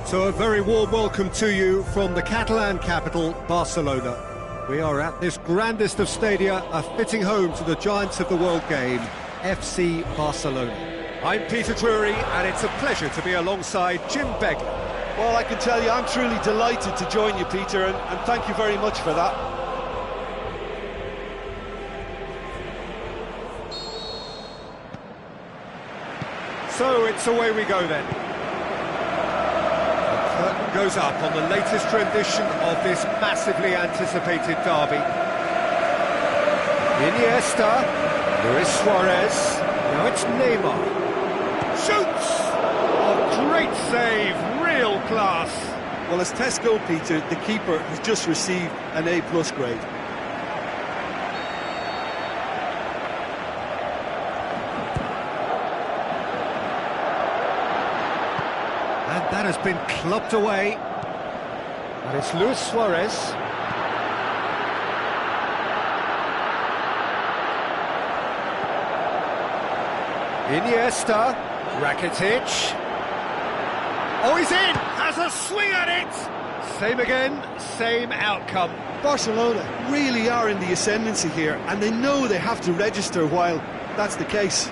So a very warm welcome to you from the Catalan capital, Barcelona. We are at this grandest of stadia, a fitting home to the giants of the world game, FC Barcelona. I'm Peter Drury, and it's a pleasure to be alongside Jim Begley. Well, I can tell you, I'm truly delighted to join you, Peter, and thank you very much for that. So it's away we go then. The curtain goes up on the latest rendition of this massively anticipated derby. Iniesta, Luis Suarez, now it's Neymar. Shoots! Oh, great save, real class. Well, as tests go, Peter, the keeper has just received an A+ grade. And that has been clubbed away. And it's Luis Suarez. Iniesta. Rakitic. Oh, he's in! Has a swing at it! Same again, same outcome. Barcelona really are in the ascendancy here, and they know they have to register while that's the case.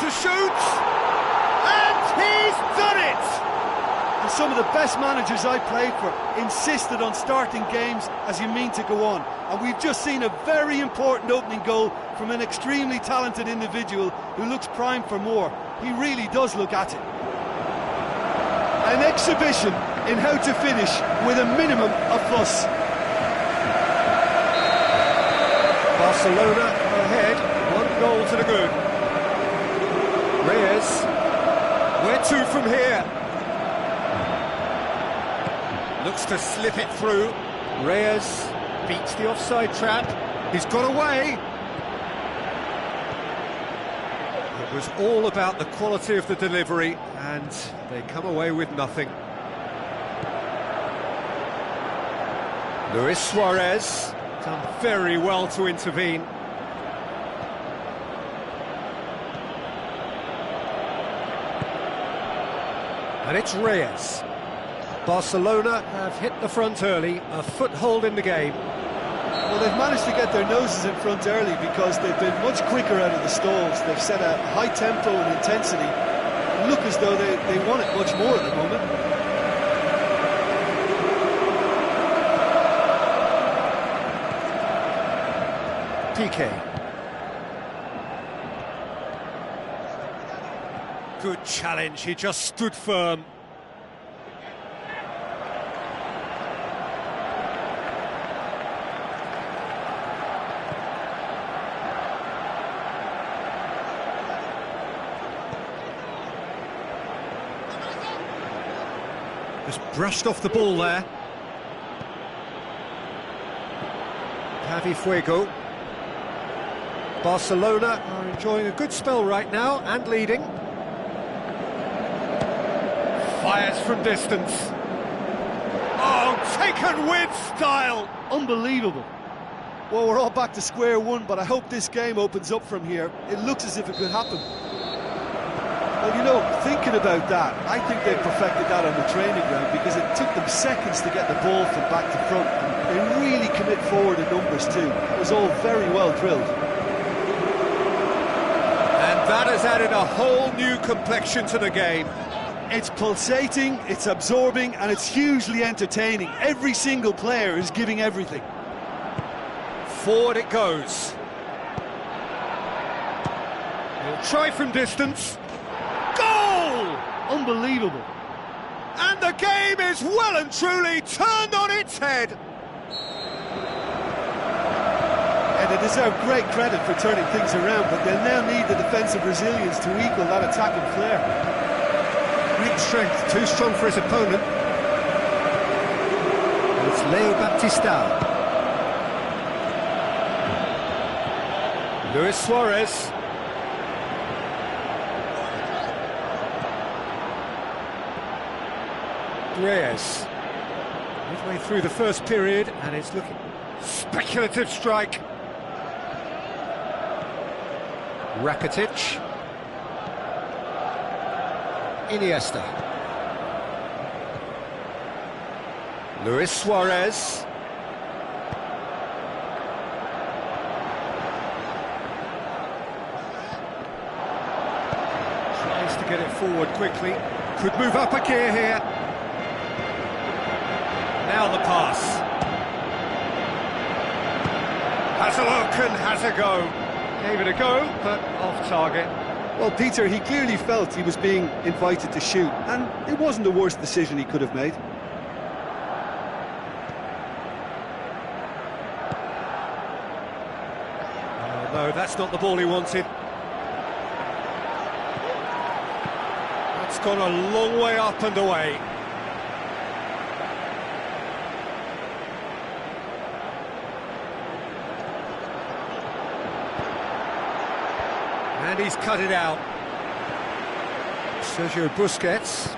To shoot, and he's done it! And some of the best managers I played for insisted on starting games as you mean to go on, and we've just seen a very important opening goal from an extremely talented individual who looks primed for more. He really does look at it. An exhibition in how to finish with a minimum of fuss. Barcelona ahead, 1 goal to the good. Reyes, where to from here? Looks to slip it through. Reyes beats the offside trap. He's got away. It was all about the quality of the delivery, and they come away with nothing. Luis Suarez done very well to intervene. And it's Reyes. Barcelona have hit the front early, a foothold in the game. Well, they've managed to get their noses in front early because they've been much quicker out of the stalls. They've set a high tempo and intensity, and look as though they want it much more at the moment. PK. Good challenge, he just stood firm. Just brushed off the ball there. Javi Fuego. Barcelona are enjoying a good spell right now and leading. Fires from distance. Oh, taken with style! Unbelievable. Well, we're all back to square one, but I hope this game opens up from here. It looks as if it could happen. Well, you know, thinking about that, I think they perfected that on the training ground because it took them seconds to get the ball from back to front, and they really commit forward in numbers too. It was all very well drilled. And that has added a whole new complexion to the game. It's pulsating, it's absorbing, and it's hugely entertaining. Every single player is giving everything. Forward it goes. He'll try from distance. Goal! Unbelievable. And the game is well and truly turned on its head. And they deserve great credit for turning things around, but they'll now need the defensive resilience to equal that attacking flair. Great strength, too strong for his opponent. And it's Leo Baptista. Luis Suarez. Reyes. Way through the first period, and it's looking... Speculative strike. Rakitic. Iniesta. Luis Suarez. Tries to get it forward quickly. Could move up a gear here. Now the pass. Has a look and has a go. Gave it a go, but off target. Well, Peter, he clearly felt he was being invited to shoot, and it wasn't the worst decision he could have made. No, that's not the ball he wanted. That's gone a long way up and away. And he's cut it out. Sergio Busquets.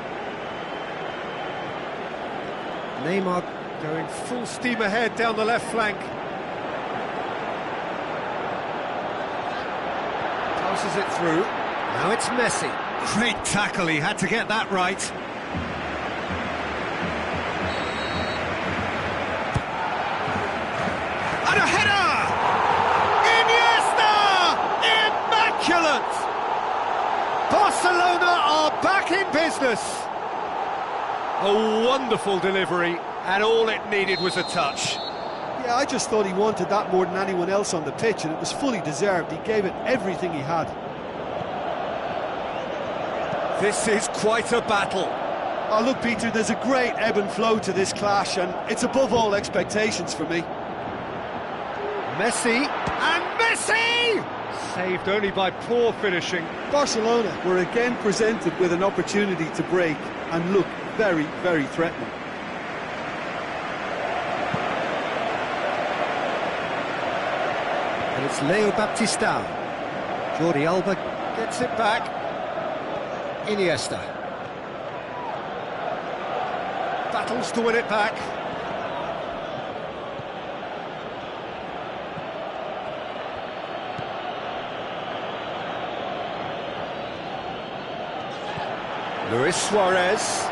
Neymar going full steam ahead down the left flank. Passes it through. Now it's Messi. Great tackle, he had to get that right. And a header! Immaculate! Barcelona are back in business. A wonderful delivery, and all it needed was a touch. Yeah, I just thought he wanted that more than anyone else on the pitch, and it was fully deserved. He gave it everything he had. This is quite a battle. Oh, look, Peter, there's a great ebb and flow to this clash, and it's above all expectations for me. Messi, and Messi! Saved only by poor finishing. Barcelona were again presented with an opportunity to break and look very, very threatening. And it's Leo Baptistao. Jordi Alba gets it back. Iniesta. Battles to win it back. Luis Suarez.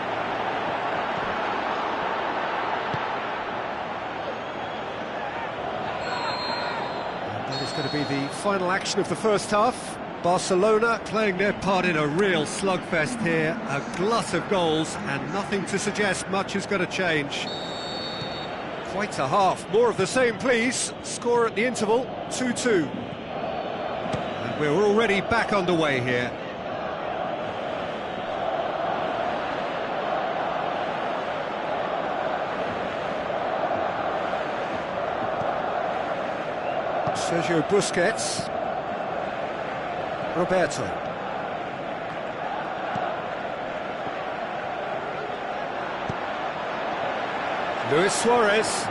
And that is going to be the final action of the first half. Barcelona playing their part in a real slugfest here. A glut of goals and nothing to suggest much is going to change. Quite a half. More of the same, please. Score at the interval, 2-2. And we're already back underway here. Sergio Busquets. Roberto. Luis Suarez.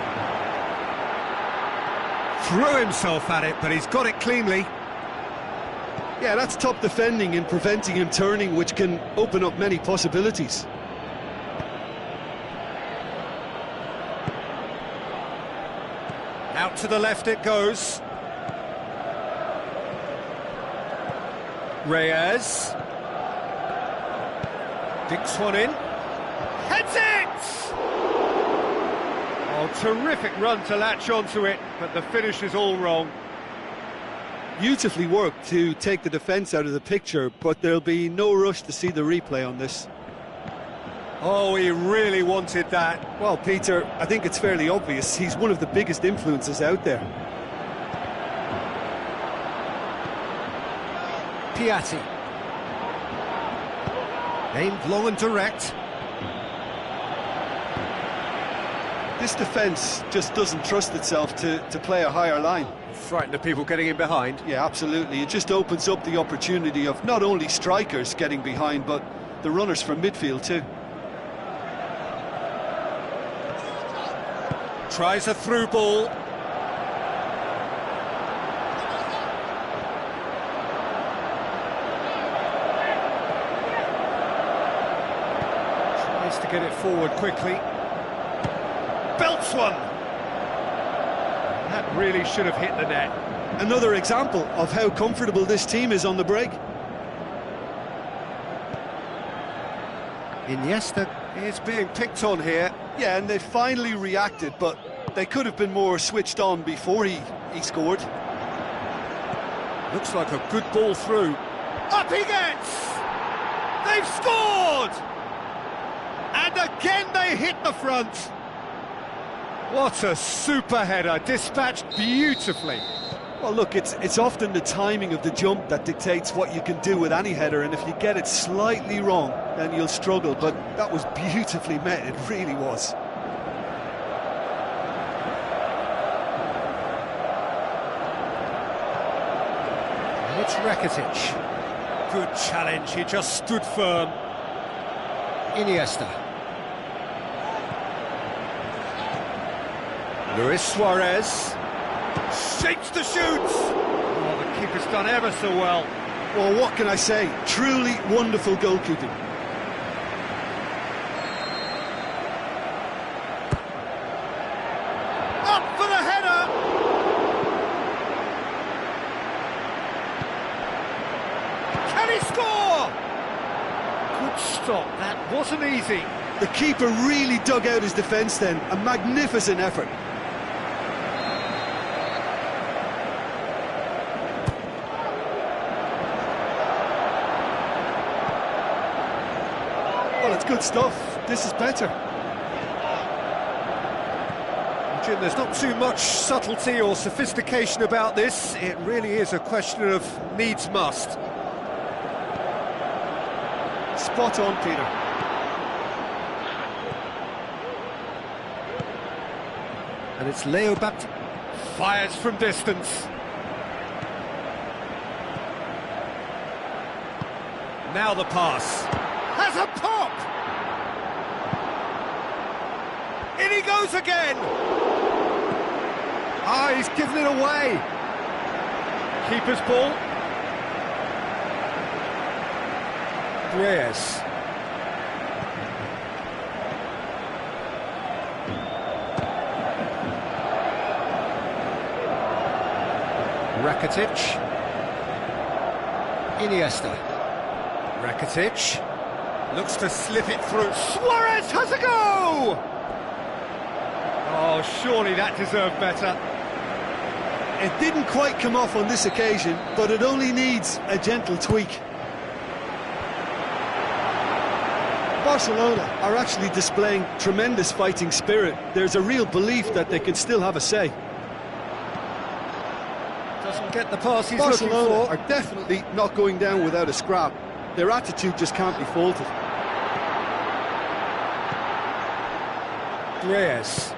Threw himself at it, but he's got it cleanly. Yeah, that's top defending and preventing him turning, which can open up many possibilities. Out to the left it goes. Reyes. Dinks one in. Heads it! Oh, terrific run to latch onto it, but the finish is all wrong. Beautifully worked to take the defence out of the picture, but there'll be no rush to see the replay on this. Oh, he really wanted that. Well, Peter, I think it's fairly obvious. He's one of the biggest influences out there. Piatti. Aimed long and direct. This defence just doesn't trust itself to play a higher line. Frightened of people getting in behind. Yeah, absolutely. It just opens up the opportunity of not only strikers getting behind, but the runners from midfield too. Tries a through ball. Tries to get it forward quickly. belts one. That really should have hit the net. Another example of how comfortable this team is on the break. Iniesta is being picked on here. Yeah, and they finally reacted, but they could have been more switched on before he scored. Looks like a good ball through. Up he gets! They've scored! And again they hit the front. What a super header, dispatched beautifully. Well, look, it's often the timing of the jump that dictates what you can do with any header, and if you get it slightly wrong, then you'll struggle, but that was beautifully met, it really was. And it's Rakitic. Good challenge, he just stood firm. Iniesta. Luis Suarez. Shapes to shoot! Oh, the keeper's done ever so well. Well, what can I say? Truly wonderful goalkeeping. Up for the header! Can he score? Good stop, that wasn't easy. The keeper really dug out his defence then, a magnificent effort. Well, it's good stuff. This is better. Jim, there's not too much subtlety or sophistication about this. It really is a question of needs must. Spot on, Peter. And it's Leo Baptiste. Fires from distance. Now the pass. Has a pop! In he goes again! Ah, he's given it away. Keeper's ball. Reyes. Rakitic. Iniesta. Rakitic. Looks to slip it through. Suarez has a go! Oh, surely that deserved better. It didn't quite come off on this occasion, but it only needs a gentle tweak. Barcelona are actually displaying tremendous fighting spirit. There's a real belief that they can still have a say. Doesn't get the pass he's looking Barcelona for. are definitely not going down without a scrap. Their attitude just can't be faulted. Reyes.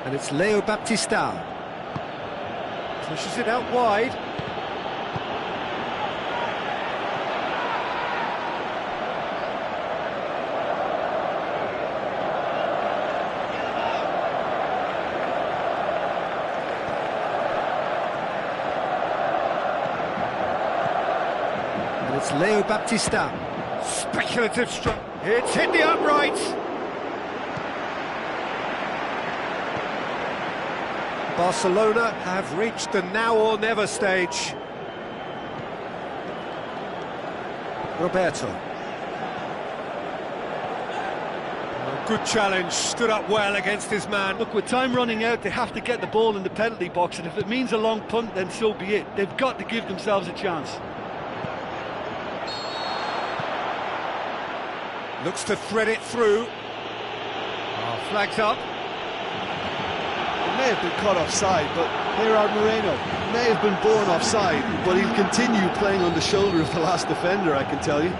And it's Leo Baptiste. Pushes it out wide. And it's Leo Baptiste. Speculative stroke. It's hit the upright. Barcelona have reached the now or never stage. Roberto. Oh, good challenge, stood up well against his man. Look, with time running out, they have to get the ball in the penalty box, and if it means a long punt, then so be it. They've got to give themselves a chance. Looks to thread it through. Oh, flags up. It may have been caught offside, but Gerard Moreno may have been born offside, but he'll continue playing on the shoulder of the last defender, I can tell you.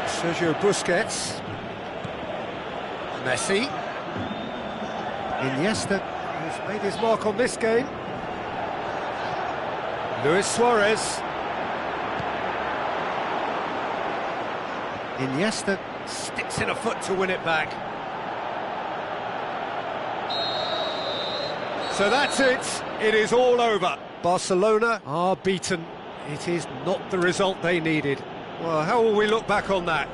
Sergio Busquets. Messi. Iniesta has made his mark on this game. Luis Suarez. Iniesta sticks in a foot to win it back. So that's it. It is all over. Barcelona are beaten. It is not the result they needed. Well, how will we look back on that?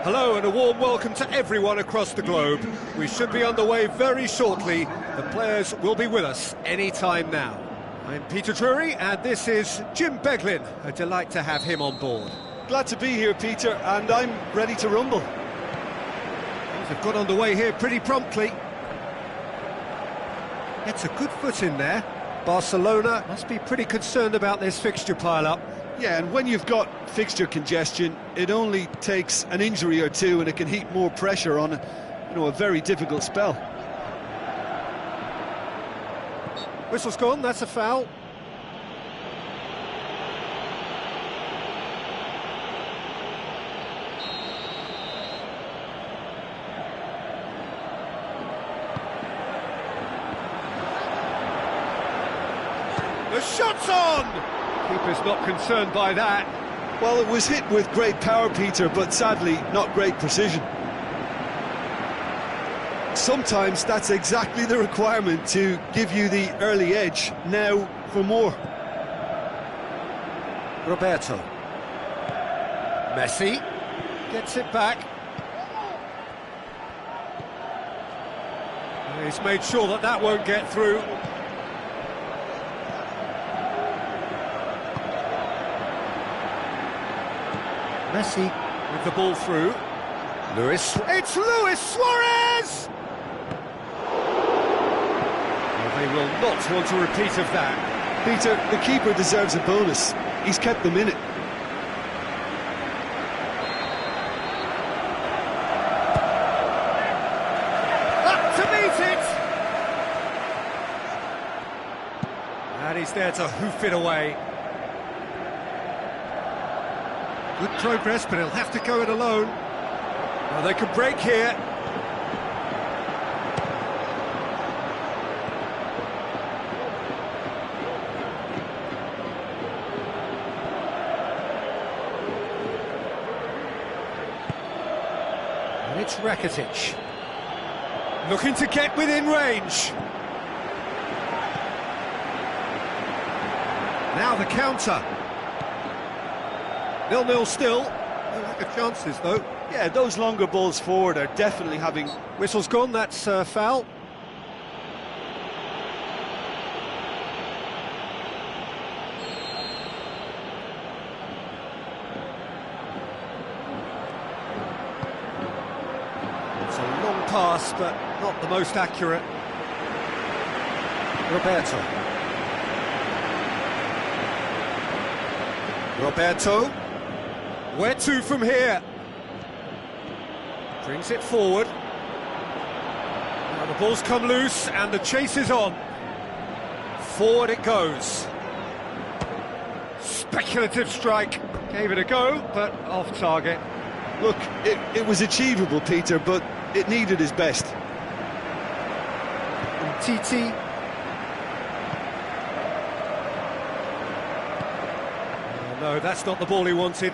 Hello and a warm welcome to everyone across the globe. We should be underway very shortly. The players will be with us any time now. I'm Peter Drury and this is Jim Beglin. A delight to have him on board. Glad to be here, Peter, and I'm ready to rumble. Things have got underway here pretty promptly. Gets a good foot in there. Barcelona must be pretty concerned about this fixture pile-up. Yeah, and when you've got fixture congestion, it only takes an injury or two and it can heap more pressure on, a very difficult spell. Whistle's gone, that's a foul. The shot's on! Keeper's not concerned by that. Well, it was hit with great power, Peter, but sadly not great precision. Sometimes that's exactly the requirement to give you the early edge. Now for more. Roberto. Messi gets it back. He's made sure that that won't get through. Messi with the ball through. It's Luis Suarez! Well, they will not want a repeat of that. Peter, the keeper deserves a bonus. He's kept them in it. Up to meet it! And he's there to hoof it away. Good progress, but he'll have to go it alone. Well, they could break here. And it's Rakitic. Looking to get within range. Now the counter. 0-0 still. No lack of chances, though. Yeah, those longer balls forward are definitely having... Whistle's gone, that's foul. It's a long pass, but not the most accurate. Roberto. Where to from here? Brings it forward. Now the ball's come loose and the chase is on. Forward it goes. Speculative strike. Gave it a go, but off target. Look, it was achievable, Peter, but it needed his best. TT. Oh, no, that's not the ball he wanted.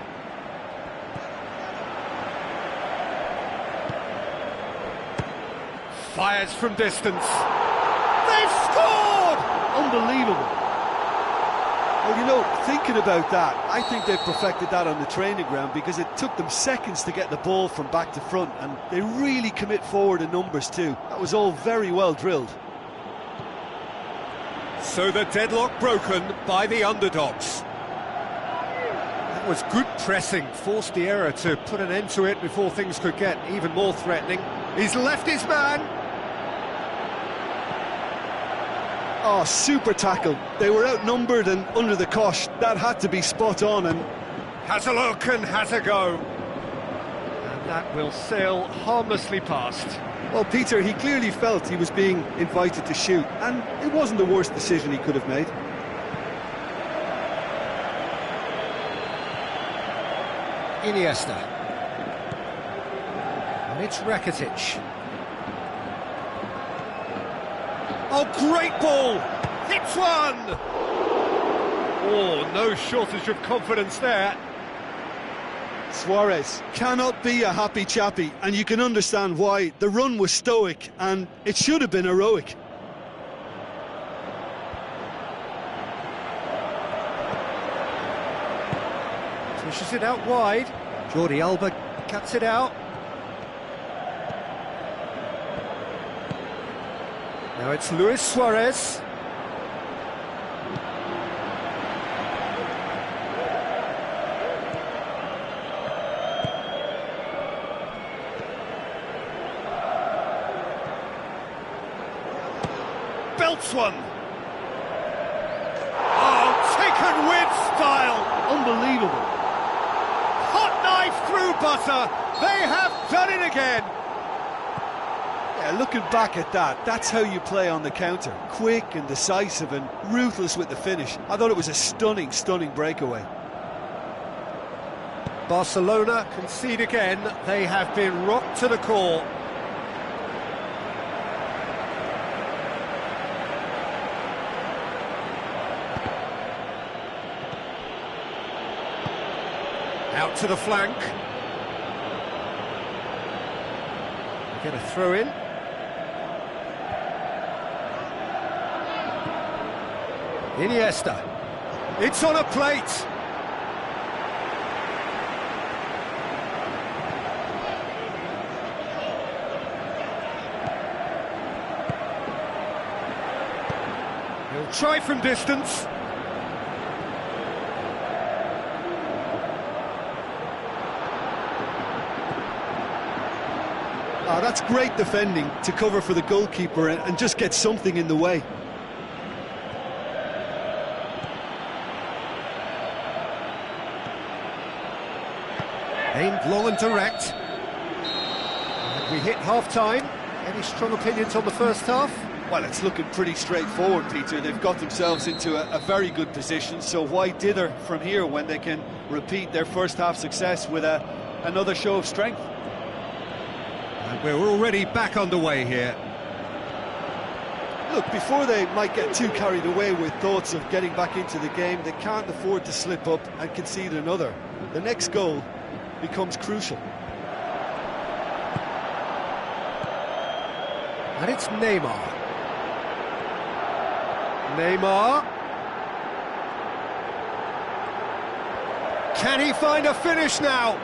Fires from distance. They've scored! Unbelievable. Well, thinking about that, I think they've perfected that on the training ground because it took them seconds to get the ball from back to front, and they really commit forward in numbers too. That was all very well drilled. So the deadlock broken by the underdogs. That was good pressing, forced the error to put an end to it before things could get even more threatening. He's left his man. Oh, super tackle. They were outnumbered and under the cosh. That had to be spot on, and has a look and has a go. And that will sail harmlessly past. Well, Peter, he clearly felt he was being invited to shoot, and it wasn't the worst decision he could have made. Iniesta. And it's Rakitic. Oh, great ball! Hits one! Oh, no shortage of confidence there. Suarez cannot be a happy chappy, and you can understand why. The run was stoic, and it should have been heroic. Pushes it out wide. Jordi Alba cuts it out. Now it's Luis Suarez. Belts one. Oh, taken with style. Unbelievable. Hot knife through butter. They have done it again. Yeah, looking back at that, that's how you play on the counter. Quick and decisive and ruthless with the finish. I thought it was a stunning, stunning breakaway. Barcelona concede again. They have been rocked to the core. Out to the flank. Get a throw in. Iniesta. It's on a plate. He'll try from distance. Oh, that's great defending to cover for the goalkeeper and just get something in the way. Aimed long and direct. And we hit half-time. Any strong opinions on the first half? Well, it's looking pretty straightforward, Peter. They've got themselves into a very good position, so why dither from here when they can repeat their first half success with another show of strength? And we're already back underway here. Look, before they might get too carried away with thoughts of getting back into the game, they can't afford to slip up and concede another. The next goal becomes crucial. And it's Neymar. Neymar. Can he find a finish now?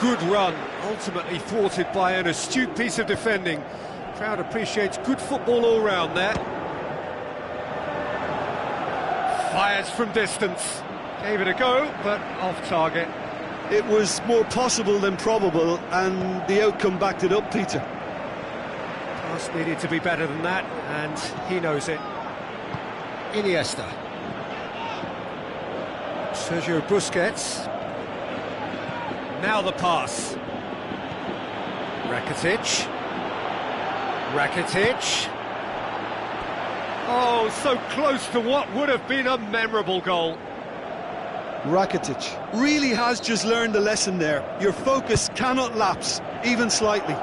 Good run, ultimately thwarted by an astute piece of defending. Crowd appreciates good football all round there. Fires from distance. Gave it a go, but off target. It was more possible than probable, and the outcome backed it up, Peter. Pass needed to be better than that, and he knows it. Iniesta. Sergio Busquets. Now the pass. Rakitic. Rakitic. Oh, so close to what would have been a memorable goal. Rakitic really has just learned the lesson there. Your focus cannot lapse, even slightly.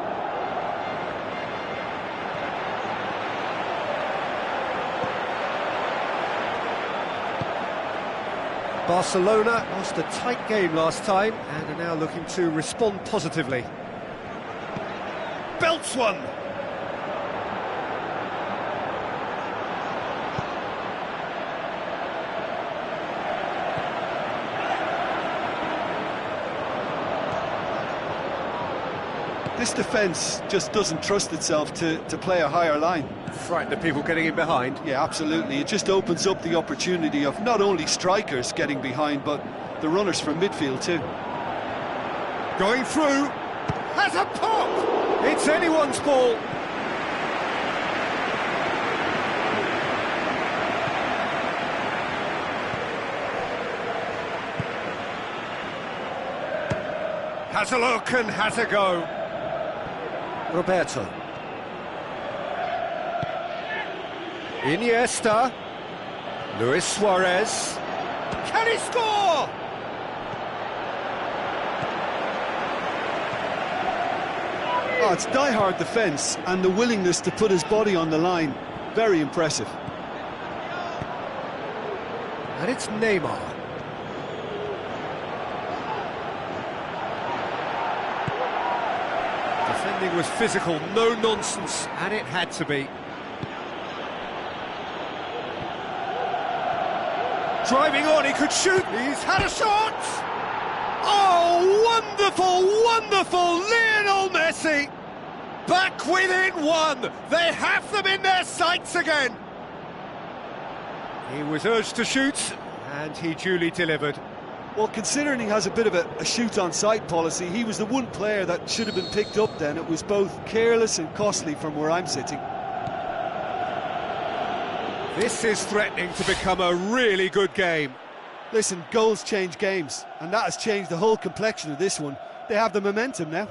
Barcelona lost a tight game last time and are now looking to respond positively. Belts one! This defence just doesn't trust itself to play a higher line. Frighten the people getting in behind. Yeah, absolutely. It just opens up the opportunity of not only strikers getting behind, but the runners from midfield too. Going through. Has a pop! It's anyone's ball. Has a look and has a go. Roberto. Iniesta. Luis Suarez. Can he score? Oh, it's die-hard defence and the willingness to put his body on the line. Very impressive. And it's Neymar. Defending was physical, no nonsense, and it had to be. Driving on, he could shoot, he's had a shot! Oh, wonderful, wonderful, Lionel Messi! Back within one, they have them in their sights again! He was urged to shoot, and he duly delivered. Well, considering he has a bit of a shoot-on-sight policy, he was the one player that should have been picked up then. It was both careless and costly from where I'm sitting. This is threatening to become a really good game. Listen, goals change games, and that has changed the whole complexion of this one. They have the momentum now.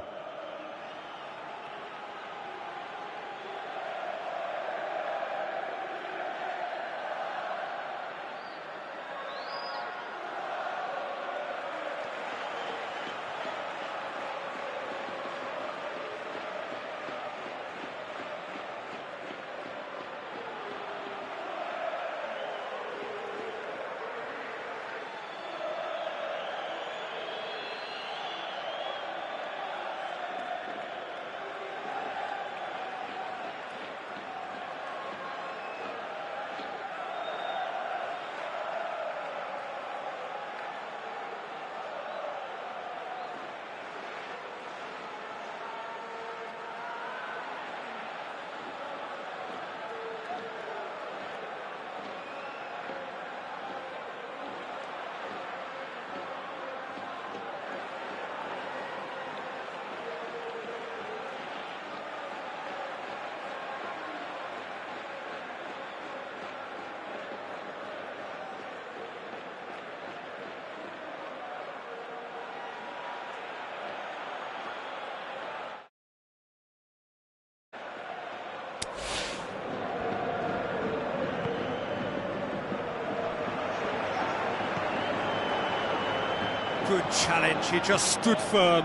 Good challenge, he just stood firm.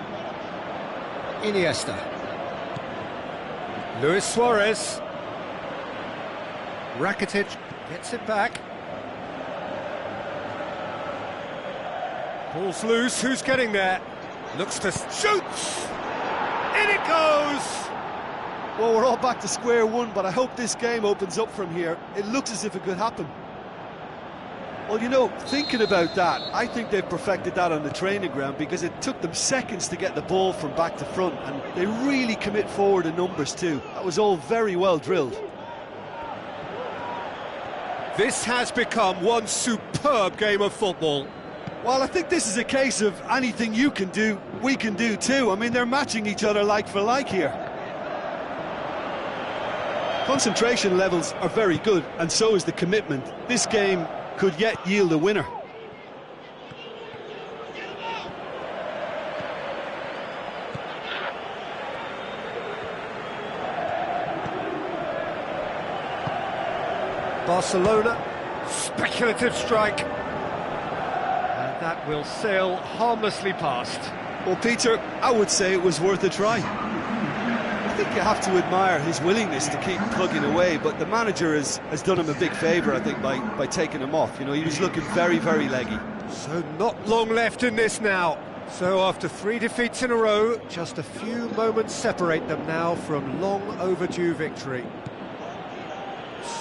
Iniesta. Luis Suarez. Rakitic gets it back. Ball's loose, who's getting there? Looks to shoots! In it goes! Well, we're all back to square one, but I hope this game opens up from here. It looks as if it could happen. Well, you know, thinking about that, I think they've perfected that on the training ground because it took them seconds to get the ball from back to front, and they really commit forward in numbers too. That was all very well drilled. This has become one superb game of football. Well, I think this is a case of anything you can do, we can do too. I mean, they're matching each other like for like here. Concentration levels are very good, and so is the commitment. This game could yet yield a winner. Barcelona, speculative strike. And that will sail harmlessly past. Well, Peter, I would say it was worth a try. I think you have to admire his willingness to keep plugging away, but the manager has done him a big favour, I think, by taking him off. You know, he was looking very, very leggy. So not long left in this now. So after 3 defeats in a row, just a few moments separate them now from long overdue victory.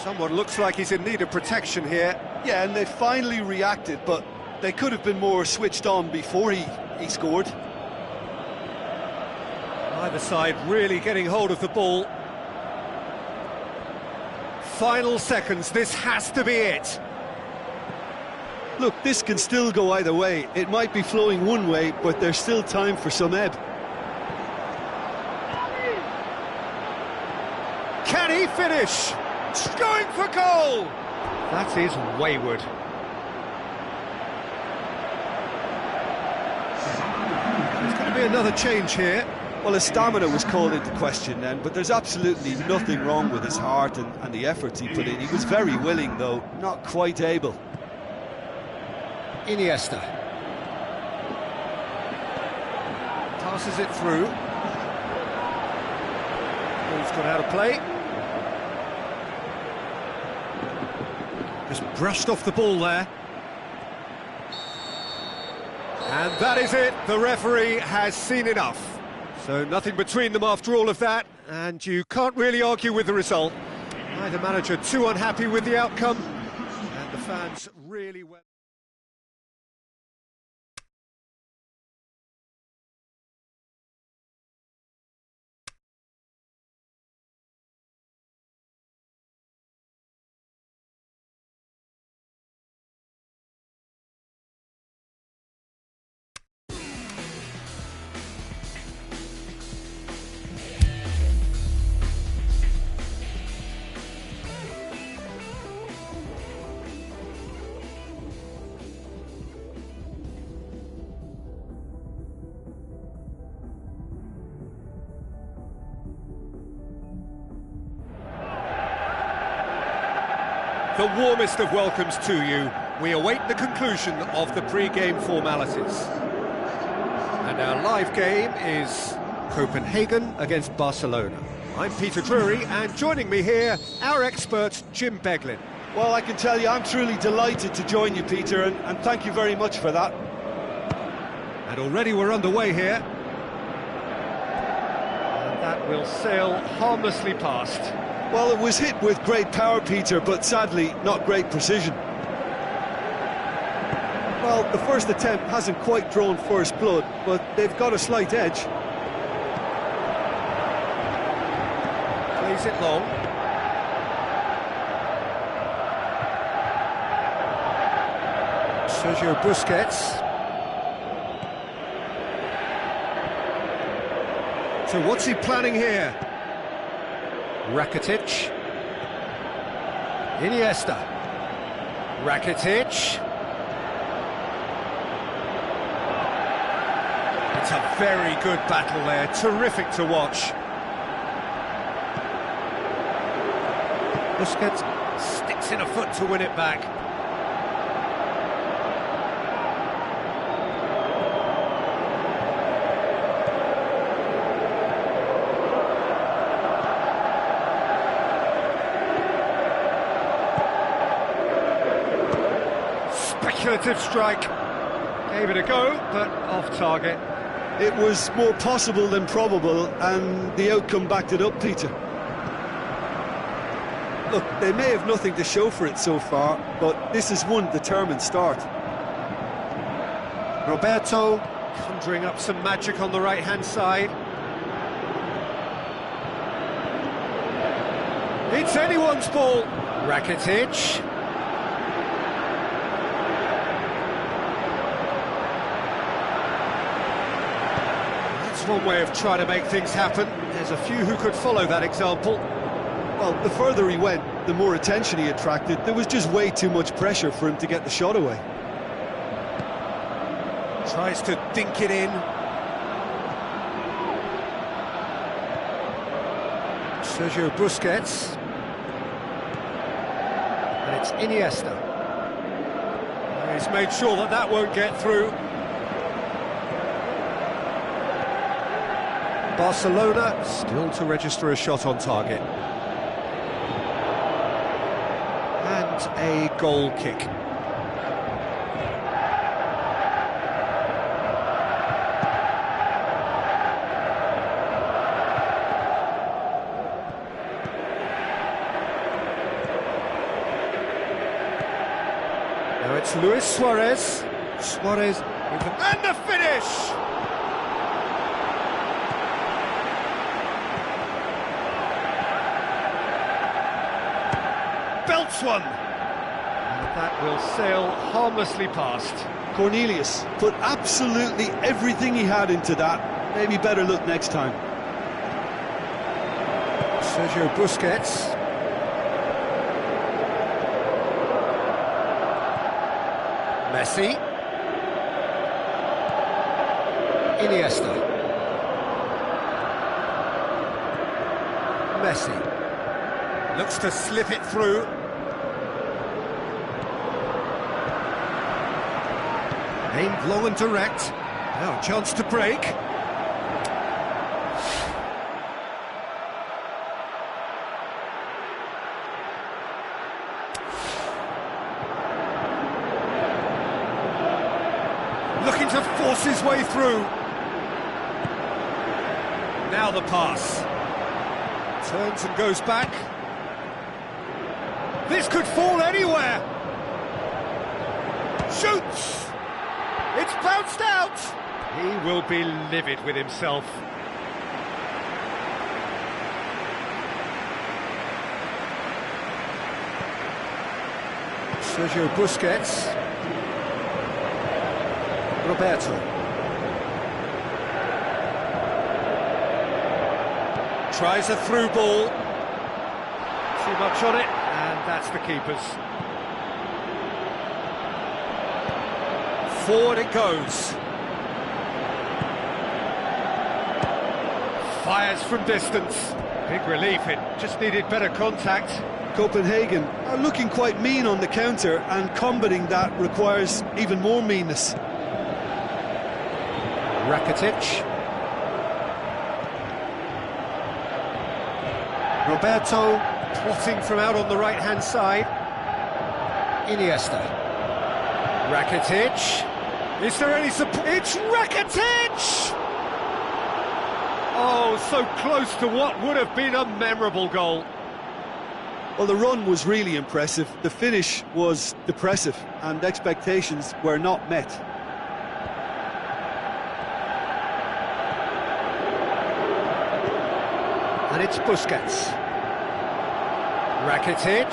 Someone looks like he's in need of protection here. Yeah, and they finally reacted, but they could have been more switched on before he scored. Either side really getting hold of the ball. Final seconds, this has to be it. Look, this can still go either way. It might be flowing one way, but there's still time for some ebb. Can he finish? Going for goal! That is wayward. It's going to be another change here. Well, his stamina was called into question then, but there's absolutely nothing wrong with his heart and the efforts he put in. He was very willing, though, not quite able. Iniesta. Passes it through. Ball's got out of play. Just brushed off the ball there. And that is it. The referee has seen enough. So nothing between them after all of that, and you can't really argue with the result. Neither manager too unhappy with the outcome, and the fans really well. The warmest of welcomes to you. We await the conclusion of the pre-game formalities. And our live game is Copenhagen against Barcelona. I'm Peter Drury, and joining me here, our expert, Jim Beglin. Well, I can tell you, I'm truly delighted to join you, Peter, and thank you very much for that. And already we're underway here. And that will sail harmlessly past. Well, it was hit with great power, Peter, but sadly, not great precision. Well, the first attempt hasn't quite drawn first blood, but they've got a slight edge. Plays it long. Sergio Busquets. So what's he planning here? Rakitic. Iniesta. Rakitic. It's a very good battle there, terrific to watch. Busquets sticks in a foot to win it back. Speculative strike. Gave it a go, but off target. It was more possible than probable, and the outcome backed it up, Peter. Look, they may have nothing to show for it so far, but this is one determined start. Roberto conjuring up some magic on the right-hand side. It's anyone's ball. Rakitic. One way of trying to make things happen. There's a few who could follow that example. Well, the further he went, the more attention he attracted. There was just way too much pressure for him to get the shot away. Tries to dink it in. Sergio Busquets. And it's Iniesta. He's made sure that that won't get through. Barcelona still to register a shot on target. And a goal kick. Now it's Luis Suarez. Suarez, and the finish! Belts one. And that will sail harmlessly past. Cornelius put absolutely everything he had into that. Maybe better look next time. Sergio Busquets. Messi. Iniesta. Messi. Looks to slip it through. Aimed long and direct. Now a chance to break. Looking to force his way through. Now the pass. Turns and goes back. This could fall anywhere. Shoots! It's bounced out! He will be livid with himself. Sergio Busquets. Roberto. Tries a through ball. Too much on it, and that's the keeper's. Forward it goes. Fires from distance. Big relief, it just needed better contact. Copenhagen are looking quite mean on the counter, and combating that requires even more meanness. Rakitic. Roberto plotting from out on the right-hand side. Iniesta. Rakitic. Is there any support? It's Rakitic! Oh, so close to what would have been a memorable goal. Well, the run was really impressive. The finish was depressive, and expectations were not met. And it's Busquets. Rakitic.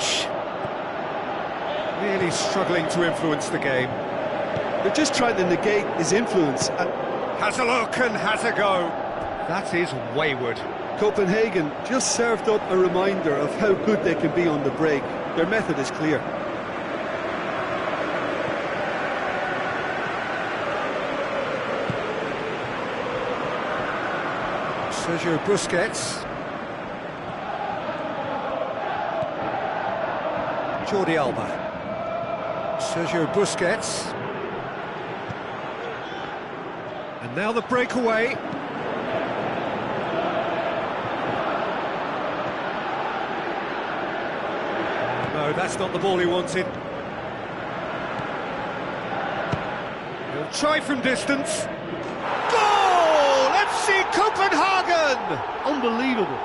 Really struggling to influence the game. They're just trying to negate his influence. And has a look and has a go. That is wayward. Copenhagen just served up a reminder of how good they can be on the break. Their method is clear. Sergio Busquets. Jordi Alba. Sergio Busquets. And now the breakaway. No, that's not the ball he wanted. He'll try from distance. Goal! FC Copenhagen! Unbelievable.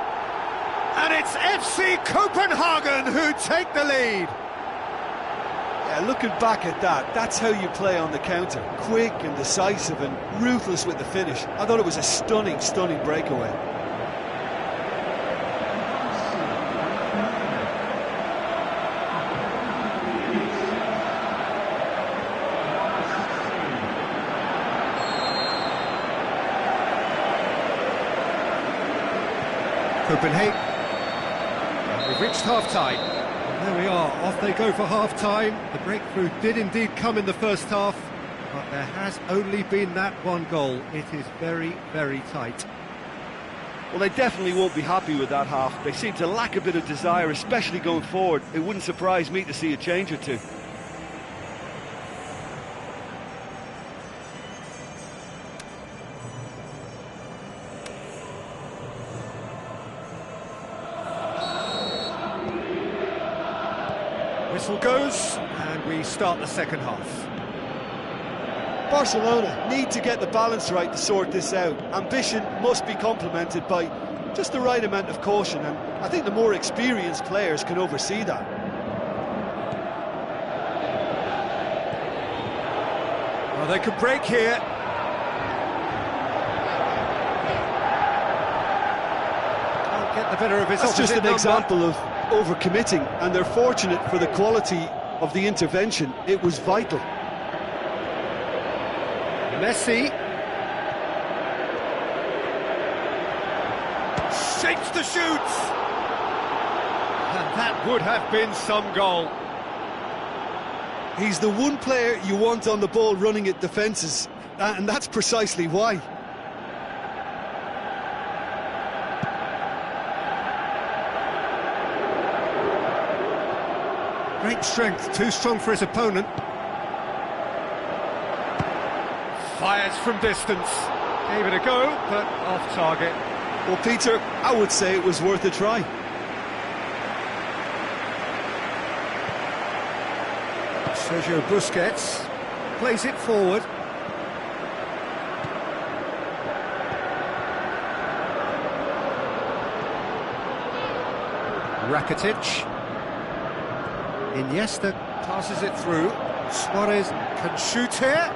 And it's FC Copenhagen who take the lead. Yeah, looking back at that, that's how you play on the counter. Quick and decisive and ruthless with the finish. I thought it was a stunning, stunning breakaway. Copenhagen. And we've reached half-time. There we are, off they go for half-time. The breakthrough did indeed come in the first half, but there has only been that one goal. It is very, very tight. Well, they definitely won't be happy with that half. They seem to lack a bit of desire, especially going forward. It wouldn't surprise me to see a change or two. Whistle goes, and we start the second half. Barcelona need to get the balance right to sort this out. Ambition must be complemented by just the right amount of caution, and I think the more experienced players can oversee that. Well, they could break here. Can't get the better of his That's just an number. example of overcommitting, and they're fortunate for the quality of the intervention. It was vital. Messi shapes the shoots, and that would have been some goal. He's the one player you want on the ball running at defences, and that's precisely why. Great strength, too strong for his opponent. Fires from distance. Gave it a go, but off target. Well, Peter, I would say it was worth a try. Sergio Busquets plays it forward. Rakitic. Iniesta passes it through. Suarez can shoot here.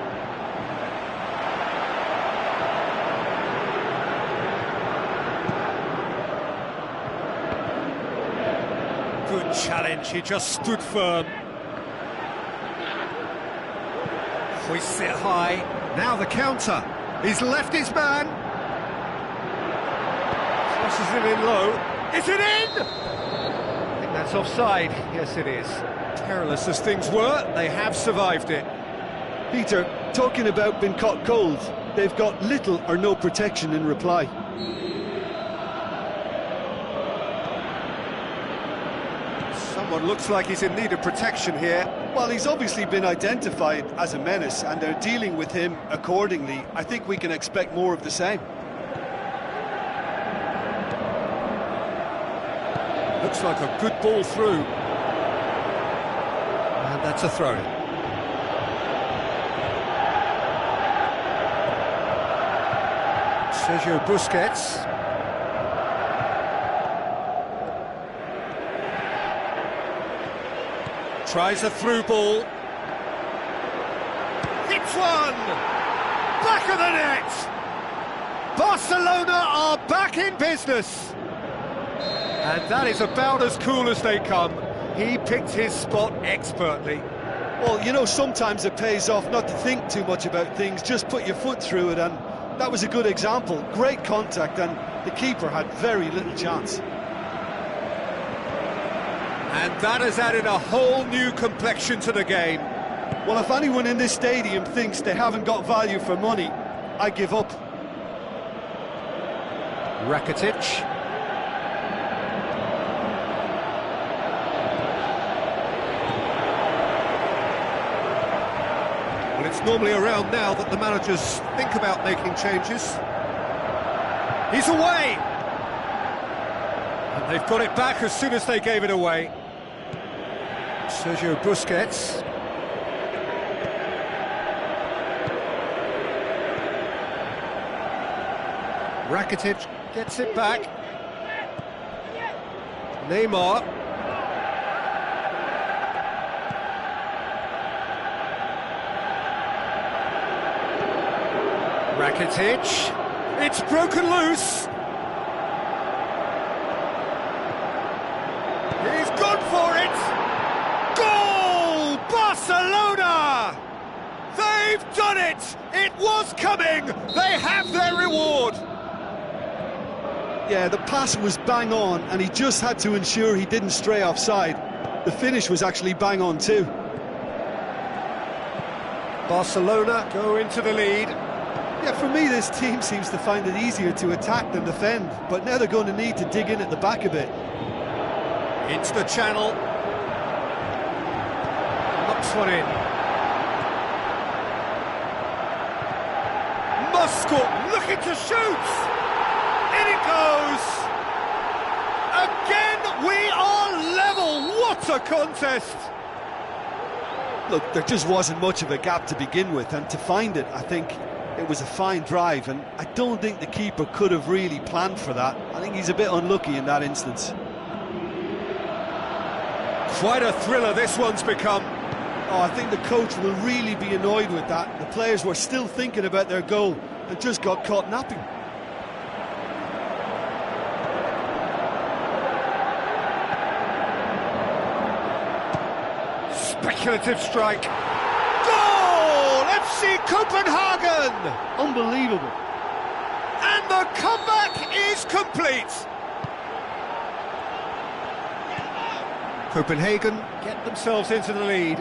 Good challenge, he just stood firm. Hoists it high. Now the counter. He's left his man. Crosses it in low. Is it in? I think that's offside. Yes, it is. Perilous as things were, they have survived it. Peter, talking about being caught cold, they've got little or no protection in reply. Someone looks like he's in need of protection here. Well, he's obviously been identified as a menace, and they're dealing with him accordingly. I think we can expect more of the same. Looks like a good ball through. And that's a throw. Sergio Busquets. Tries a through ball. Hits one! Back of the net! Barcelona are back in business! And that is about as cool as they come. He picked his spot expertly. Well, you know, sometimes it pays off not to think too much about things, just put your foot through it, and that was a good example. Great contact, and the keeper had very little chance. And that has added a whole new complexion to the game. Well, if anyone in this stadium thinks they haven't got value for money, I give up. Rakitic. Well, it's normally around now that the managers think about making changes. He's away! And they've got it back as soon as they gave it away. Sergio Busquets. Rakitic gets it back. Neymar. Rakitic. It's broken loose. He's gone for it. Goal! Barcelona! They've done it! It was coming! They have their reward! Yeah, the pass was bang on, and he just had to ensure he didn't stray offside. The finish was actually bang on too. Barcelona go into the lead. Yeah, for me, this team seems to find it easier to attack than defend, but now they're going to need to dig in at the back a bit. Into the channel. Knocks one in. Muscat looking to shoot! In it goes! Again, we are level! What a contest! Look, there just wasn't much of a gap to begin with, and to find it, I think it was a fine drive, and I don't think the keeper could have really planned for that. I think he's a bit unlucky in that instance. Quite a thriller this one's become. Oh, I think the coach will really be annoyed with that. The players were still thinking about their goal and just got caught napping. Speculative strike. Goal! FC Copenhagen! Unbelievable. And the comeback is complete. Copenhagen get themselves into the lead.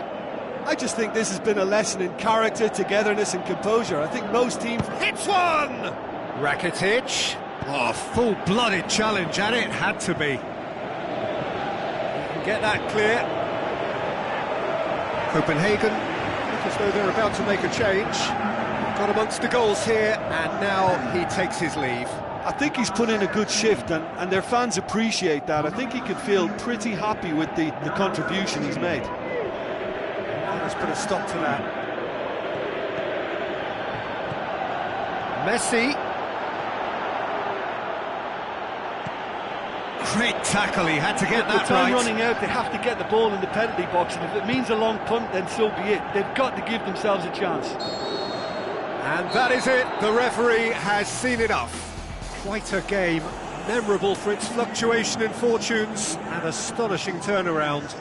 I just think this has been a lesson in character, togetherness and composure. I think most teams... Hits one! Rakitic. Oh, full-blooded challenge, and it had to be. You can get that clear. Copenhagen look as though they're about to make a change. Got amongst the goals here, and now he takes his leave. I think he's put in a good shift, and their fans appreciate that. I think he can feel pretty happy with the contribution he's made. Let's put a stop to that. Messi. Great tackle, he had to get that time right. Running out, they have to get the ball in the penalty box, and if it means a long punt, then so be it. They've got to give themselves a chance. And that is it, the referee has seen enough. Quite a game, memorable for its fluctuation in fortunes and astonishing turnaround.